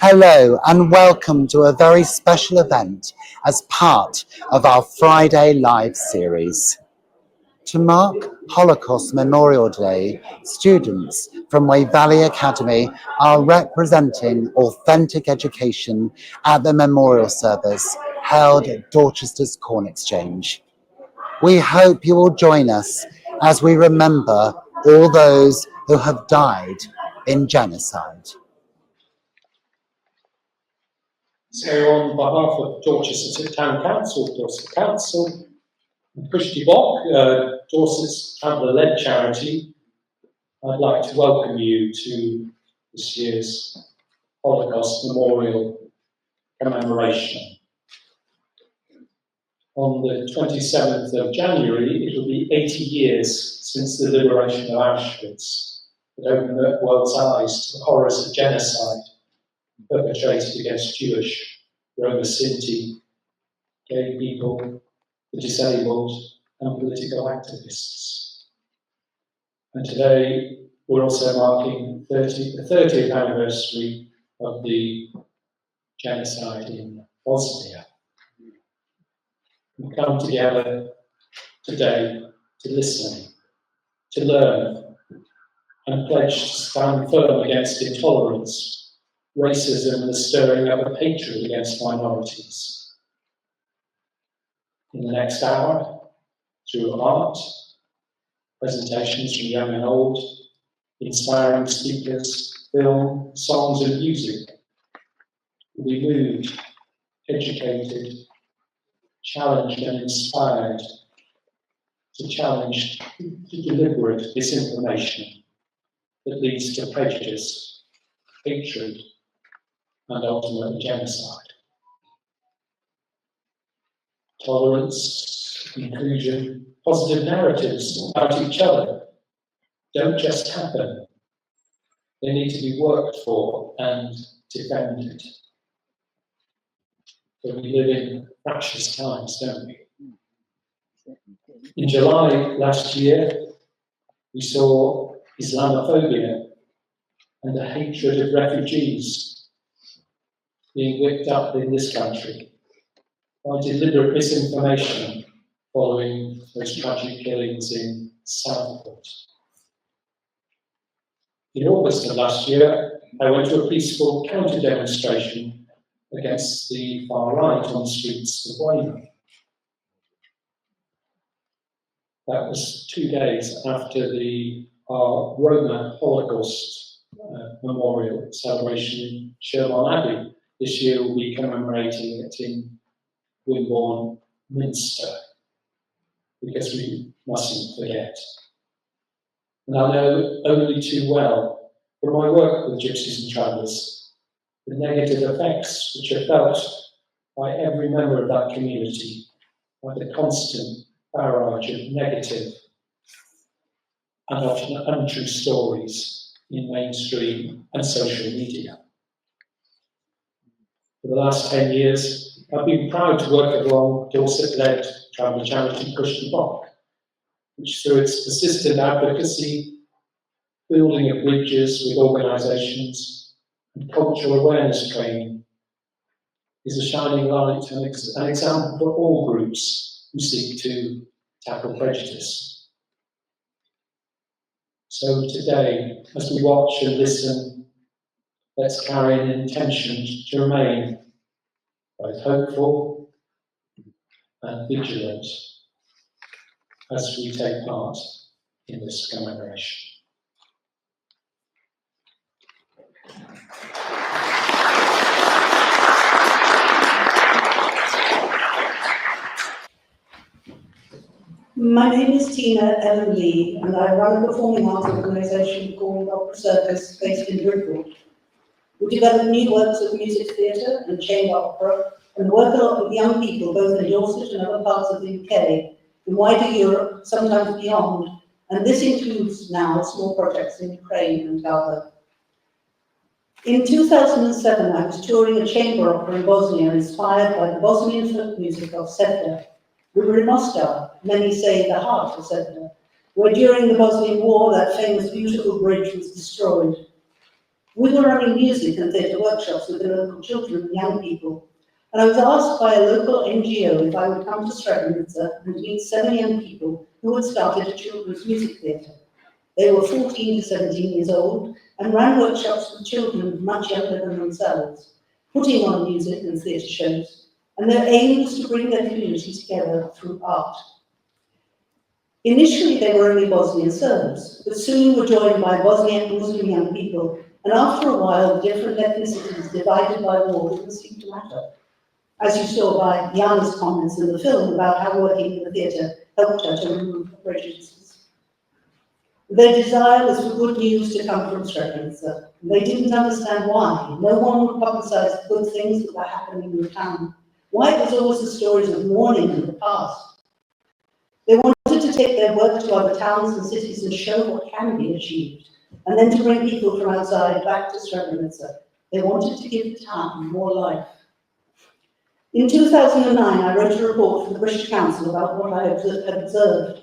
Hello and welcome to a very special event as part of our Friday Live series. To mark Holocaust Memorial Day, students from Way Valley Academy are representing authentic education at the memorial service held at Dorchester's Corn Exchange. We hope you will join us as we remember all those who have died in genocide. So on behalf of Dorchester Town Council, Dorset Council, and Pushti Bok, Dorset's traveller-led charity, I'd like to welcome you to this year's Holocaust Memorial Commemoration. On the 27th of January, it will be 80 years since the liberation of Auschwitz that opened the world's eyes to the horrors of genocide perpetrated against Jewish, Roma Sinti, gay people, the disabled, and political activists. And today we're also marking the 30th anniversary of the genocide in Bosnia. We come together today to listen, to learn, and pledge to stand firm against intolerance, racism, and the stirring up of hatred against minorities. In the next hour, through art, presentations from young and old, inspiring speakers, film, songs, and music, we'll be moved, educated, challenged, and inspired to challenge the deliberate disinformation that leads to prejudice, hatred, and ultimately genocide. Tolerance, inclusion, positive narratives about each other don't just happen. They need to be worked for and defended. So we live in fractious times, don't we? In July last year, we saw Islamophobia and the hatred of refugees being whipped up in this country by deliberate misinformation following those tragic killings in Southport. In August of last year, I went to a peaceful counter-demonstration against the far right on the streets of Weymouth. That was 2 days after our Roma Holocaust memorial celebration in Sherborne Abbey. This year we'll be commemorating it in Wimborne Minster, because we mustn't forget. And I know only too well from my work with gypsies and travellers the negative effects which are felt by every member of that community by the constant barrage of negative and often untrue stories in mainstream and social media. For the last 10 years, I've been proud to work along Dorset-led travel charity Pushti Bok, which through its persistent advocacy, building of bridges with organisations, and cultural awareness training, is a shining light and an example for all groups who seek to tackle prejudice. So today, as we watch and listen, let's carry an intention to remain both hopeful and vigilant as we take part in this commemoration. My name is Tina Ellen Lee, and I run a performing arts organisation called Opera Circus, based in Bridport. We develop new works of music theatre and chamber opera, and work a lot with young people, both in Dorset and other parts of the UK, in wider Europe, sometimes beyond, and this includes now small projects in Ukraine and Gaza. In 2007, I was touring a chamber opera in Bosnia, inspired by the Bosnian folk music of Sedna. We were in Mostar, many say the heart of Sedna, where during the Bosnian War that famous beautiful bridge was destroyed. We were running music and theatre workshops with the local children and young people, and I was asked by a local NGO if I would come to Srebrenica and meet 7 young people who had started a children's music theatre. They were 14 to 17 years old and ran workshops with children much younger than themselves, putting on music and theatre shows, and their aim was to bring their community together through art. Initially, they were only Bosnian Serbs, but soon were joined by Bosnian Muslim young people, and after a while, the different ethnicities divided by war didn't seem to matter. As you saw by Jana's comments in the film about how working in the theatre helped her to remove prejudices. Their desire was for good news to come from Srebrenica. They didn't understand why. No one would publicize the good things that were happening in the town. Why it was always the stories of mourning in the past. They wanted to take their work to other towns and cities and show what can be achieved, and then to bring people from outside back to Srebrenica. They wanted to give the town more life. In 2009, I wrote a report for the British Council about what I had observed.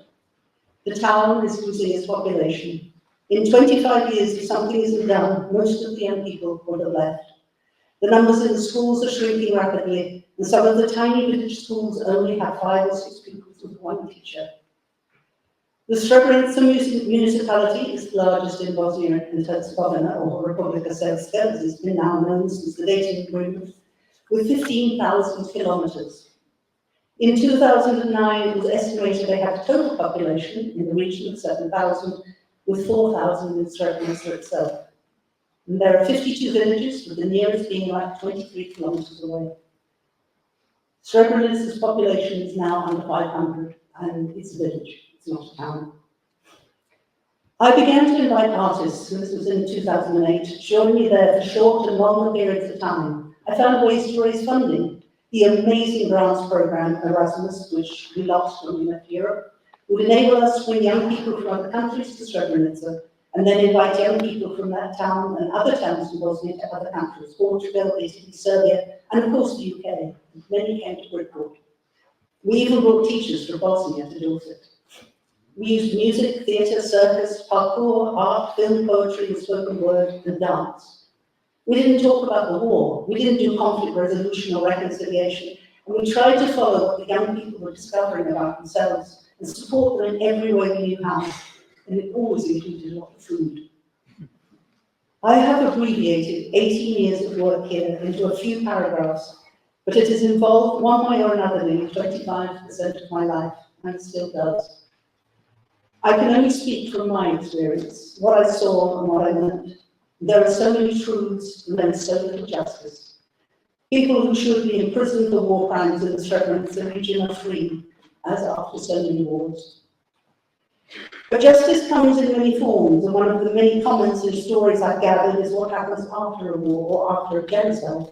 The town is losing its population. In 25 years, if something isn't done, most of the young people would have left. The numbers in the schools are shrinking rapidly, and some of the tiny village schools only have 5 or 6 pupils with 1 teacher. The Srebrenica municipality is the largest in Bosnia and Herzegovina, or Republika Srpska, as it's been now known since the Dayton Agreement, with 15,000 kilometers. In 2009, it was estimated they had a total population in the region of 7,000, with 4,000 in Srebrenica itself. And there are 52 villages, with the nearest being like 23 kilometers away. Srebrenica's population is now under 500, and it's a village, it's not a town. I began to invite artists, and this was in 2008, joining me there for short and longer periods of time. I found ways to raise funding. The amazing grants program, Erasmus, which we lost when we left Europe, would enable us to bring young people from other countries to Srebrenica, and then invite young people from that town and other towns in Bosnia to other countries, Portugal, Italy, Serbia, and of course the UK. Many came to Bridport. We even brought teachers from Bosnia to Dorchester. We used music, theatre, circus, parkour, art, film, poetry, and spoken word, and dance. We didn't talk about the war. We didn't do conflict resolution or reconciliation. And we tried to follow what the young people were discovering about themselves and support them in every way we knew how. And it always included a lot of food. I have abbreviated 18 years of work here into a few paragraphs, but it has involved one way or another nearly 25% of my life, and it still does. I can only speak from my experience, what I saw and what I learned. There are so many truths and then so little justice. People who should be imprisoned for war crimes in the Srebrenica region are free, as after so many wars. But justice comes in many forms, and one of the many comments and stories I've gathered is what happens after a war or after a genocide.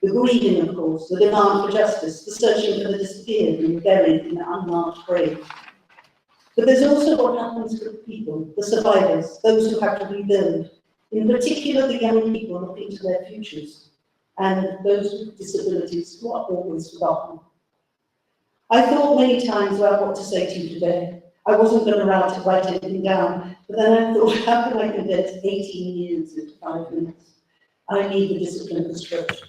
The grieving, of course, the demand for justice, the searching for the disappeared and buried in an unmarked grave. But there's also what happens to the people, the survivors, those who have to rebuild, in particular the young people looking to their futures, and those with disabilities who are always forgotten. I thought many times about what to say to you today. I wasn't going to write anything down, but then I thought, how can I condense 18 years into 5 minutes? I need the discipline of the script.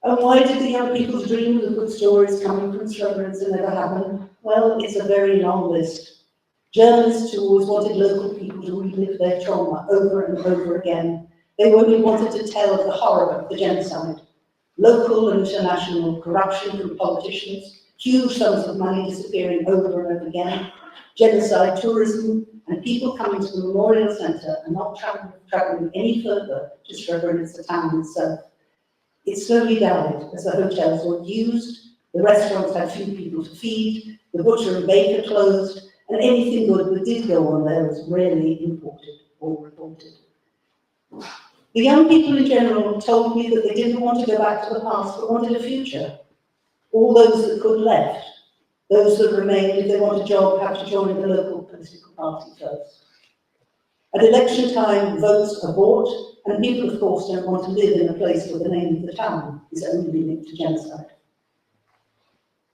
And why did the young people's dreams of good stories coming from Srebrenica never happen? Well, it's a very long list. Journalists who always wanted local people to relive their trauma over and over again. They only wanted to tell of the horror of the genocide. Local and international corruption from politicians, huge sums of money disappearing over and over again, genocide tourism, and people coming to the Memorial Centre and not travelling any further to Srebrenica town itself. It slowly died as the hotels were used, the restaurants had few people to feed, the butcher and baker closed, and anything good that did go on there was rarely imported or reported. The young people in general told me that they didn't want to go back to the past but wanted a future. All those that could left. Those that remained, if they want a job, have to join the local political party first. At election time, votes are bought, and people, of course, don't want to live in a place where the name of the town is only linked to genocide.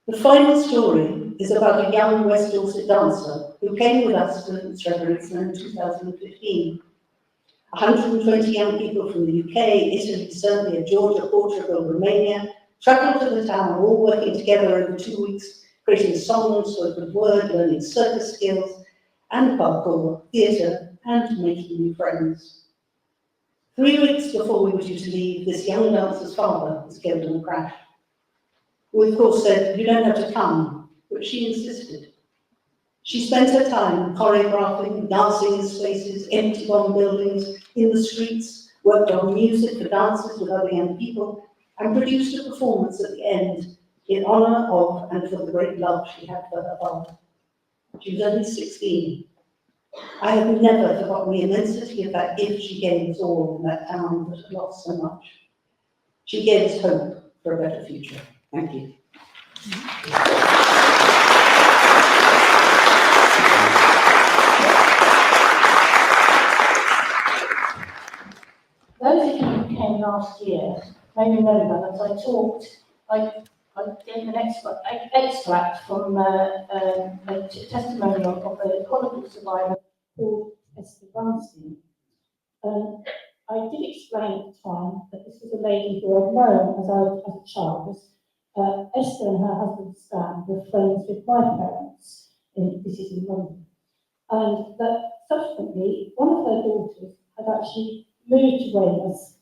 The final story is about a young West Dorset dancer who came with us to Srebrenica in 2015. 120 young people from the UK, Italy, Serbia, Georgia, Portugal, Romania travelled to the town, all working together over 2 weeks, creating songs, spoken word, learning circus skills and parkour, theatre, and making new friends. 3 weeks before we were due to leave, this young dancer's father was killed in a crash. We of course said, "You don't have to come," but she insisted. She spent her time choreographing, dancing in spaces, empty bomb buildings, in the streets, worked on music for dances with other young people, and produced a performance at the end in honour of and for the great love she had for her father. She was only 16. I have never forgotten the immensity of that gift she gave us all in that town that had lost so much. She gave us hope for a better future. Thank you. Those of you who came last year may remember that I gave an extract from a testimonial of a Holocaust survivor called Esther Bunstein. I did explain at the time that this was a lady who I'd known as a child. Esther and her husband Stan were friends with my parents. This is in London. And that subsequently, one of her daughters had actually moved to Wales,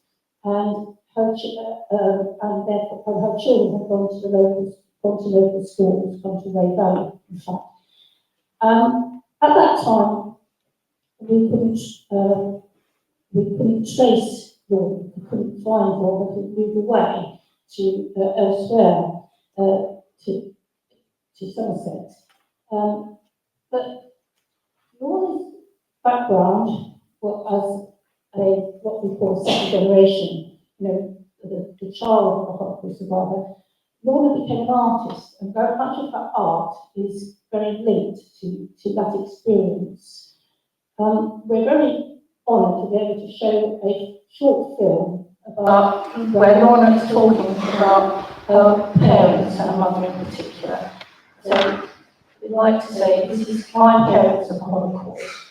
and therefore her children had gone to local schools, gone to Ray Valley, in fact. At that time, we couldn't trace Dawn, we couldn't find Dawn, we could move away to elsewhere, to Somerset. But Dawn's background was as what we call second generation, the child of a Holocaust survivor. Lorna became an artist, and very much of her art is very linked to that experience. We're very honoured to be able to show a short film about where Lorna is talking about her parents and her mother in particular. So we'd like to say this is my parents of the Holocaust.